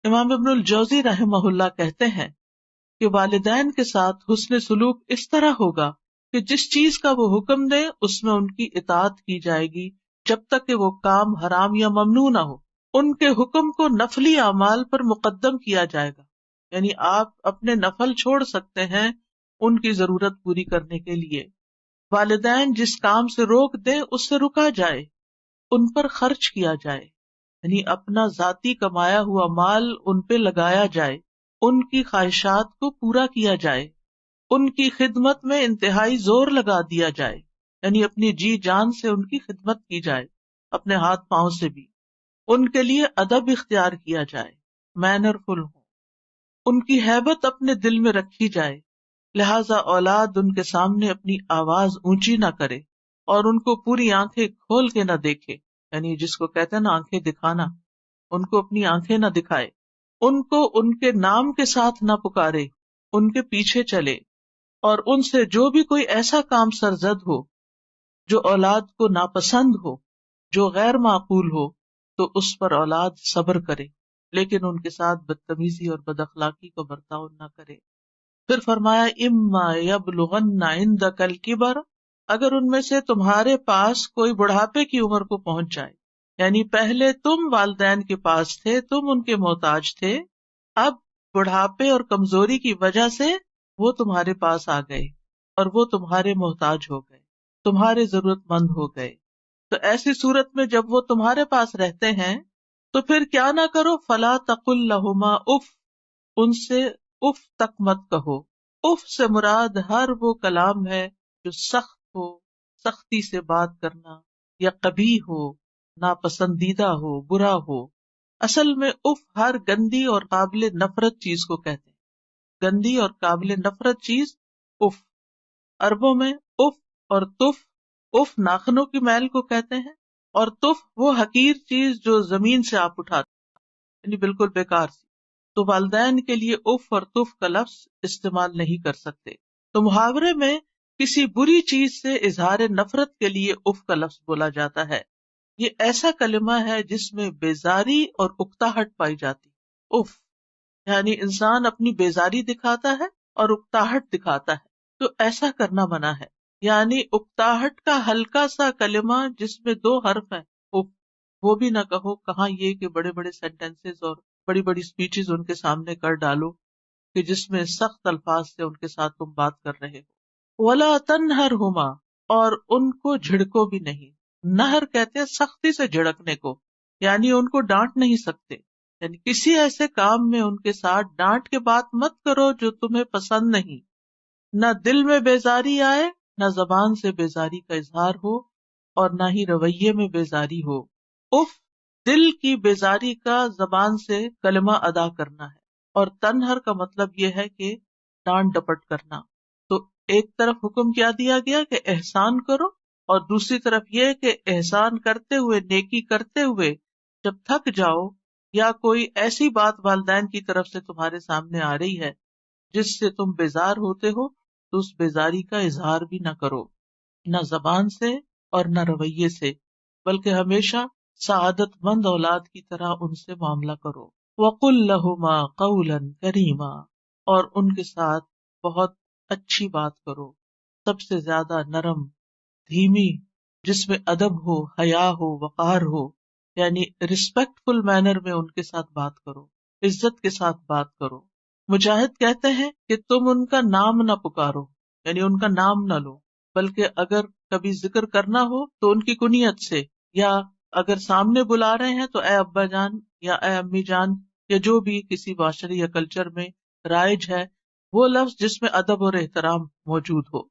امام ابن الجوزی رحمہ اللہ کہتے ہیں کہ والدین کے ساتھ حسن سلوک اس طرح ہوگا کہ جس چیز کا وہ حکم دے اس میں ان کی اطاعت کی جائے گی جب تک کہ وہ کام حرام یا ممنوع نہ ہو. ان کے حکم کو نفلی اعمال پر مقدم کیا جائے گا، یعنی آپ اپنے نفل چھوڑ سکتے ہیں ان کی ضرورت پوری کرنے کے لیے. والدین جس کام سے روک دیں اس سے رکا جائے، ان پر خرچ کیا جائے، یعنی اپنا ذاتی کمایا ہوا مال ان پہ لگایا جائے، ان کی خواہشات کو پورا کیا جائے، ان کی خدمت میں انتہائی زور لگا دیا جائے، یعنی اپنی جی جان سے ان کی خدمت کی جائے، اپنے ہاتھ پاؤں سے بھی. ان کے لیے ادب اختیار کیا جائے، مینر فل ہو، ان کی ہیبت اپنے دل میں رکھی جائے. لہذا اولاد ان کے سامنے اپنی آواز اونچی نہ کرے اور ان کو پوری آنکھیں کھول کے نہ دیکھے، یعنی جس کو کہتے ہیں نا آنکھیں دکھانا، ان کو اپنی آنکھیں نہ دکھائے. ان کو ان کے نام کے ساتھ نہ پکارے، ان کے پیچھے چلے، اور ان سے جو بھی کوئی ایسا کام سرزد ہو جو اولاد کو ناپسند ہو، جو غیر معقول ہو، تو اس پر اولاد صبر کرے، لیکن ان کے ساتھ بدتمیزی اور بد اخلاقی کو برتاؤ نہ کرے. پھر فرمایا اما یبلغن عندک الکبر، اگر ان میں سے تمہارے پاس کوئی بڑھاپے کی عمر کو پہنچ جائے، یعنی پہلے تم والدین کے پاس تھے، تم ان کے محتاج تھے، اب بڑھاپے اور کمزوری کی وجہ سے وہ تمہارے پاس آ گئے اور وہ تمہارے محتاج ہو گئے، تمہارے ضرورت مند ہو گئے. تو ایسی صورت میں جب وہ تمہارے پاس رہتے ہیں تو پھر کیا نہ کرو، فلا تقل لہما اف، ان سے اف تک مت کہو. اف سے مراد ہر وہ کلام ہے جو سخت ہو، سختی سے بات کرنا، یا قبیح ہو، ناپسندیدہ ہو، برا ہو. اصل میں اف ہر گندی اور قابل نفرت چیز کو کہتے ہیں، گندی اور قابل نفرت چیز اف. عربوں میں اف اور تف، اف ناخنوں کی میل کو کہتے ہیں، اور تف وہ حقیر چیز جو زمین سے آپ اٹھاتے ہیں، یعنی بالکل بیکار سی. تو والدین کے لیے اف اور تف کا لفظ استعمال نہیں کر سکتے. تو محاورے میں کسی بری چیز سے اظہار نفرت کے لیے اف کا لفظ بولا جاتا ہے. یہ ایسا کلمہ ہے جس میں بیزاری اور اکتاہٹ پائی جاتی. اف یعنی انسان اپنی بیزاری دکھاتا ہے اور اکتاہٹ دکھاتا ہے، تو ایسا کرنا منع ہے. یعنی اکتاہٹ کا ہلکا سا کلمہ جس میں 2 حرف ہیں، اف، وہ بھی نہ کہو. کہاں یہ کہ بڑے بڑے سینٹینسز اور بڑی بڑی سپیچز ان کے سامنے کر ڈالو کہ جس میں سخت الفاظ سے ان کے ساتھ تم بات کر رہے ہو. وَلَا تَنْهَرْهُمَا، اور ان کو جھڑکو بھی نہیں. نہر کہتے ہیں سختی سے جھڑکنے کو، یعنی ان کو ڈانٹ نہیں سکتے، یعنی کسی ایسے کام میں ان کے ساتھ ڈانٹ کے بات مت کرو جو تمہیں پسند نہیں. نہ دل میں بیزاری آئے، نہ زبان سے بیزاری کا اظہار ہو، اور نہ ہی رویے میں بیزاری ہو. اف دل کی بیزاری کا زبان سے کلمہ ادا کرنا ہے، اور تنہر کا مطلب یہ ہے کہ ڈانٹ ڈپٹ کرنا. تو ایک طرف حکم کیا دیا گیا کہ احسان کرو، اور دوسری طرف یہ کہ احسان کرتے ہوئے، نیکی کرتے ہوئے جب تھک جاؤ یا کوئی ایسی بات والدین کی طرف سے تمہارے سامنے آ رہی ہے جس سے تم بیزار ہوتے ہو، تو اس بیزاری کا اظہار بھی نہ کرو، نہ زبان سے اور نہ رویے سے، بلکہ ہمیشہ سعادت مند اولاد کی طرح ان سے معاملہ کرو. وَقُلْ لَهُمَا قَوْلًا كَرِيمًا، اور ان کے ساتھ بہت اچھی بات کرو، سب سے زیادہ نرم، دھیمی، جس میں ادب ہو، حیا ہو، وقار ہو، یعنی ریسپیکٹ فل مینر میں ان کے ساتھ بات کرو، عزت کے ساتھ بات کرو. مجاہد کہتے ہیں کہ تم ان کا نام نہ پکارو، یعنی ان کا نام نہ لو، بلکہ اگر کبھی ذکر کرنا ہو تو ان کی کنیت سے، یا اگر سامنے بلا رہے ہیں تو اے ابا جان یا اے امی جان، یا جو بھی کسی معاشرے یا کلچر میں رائج ہے، وہ لفظ جس میں ادب اور احترام موجود ہو.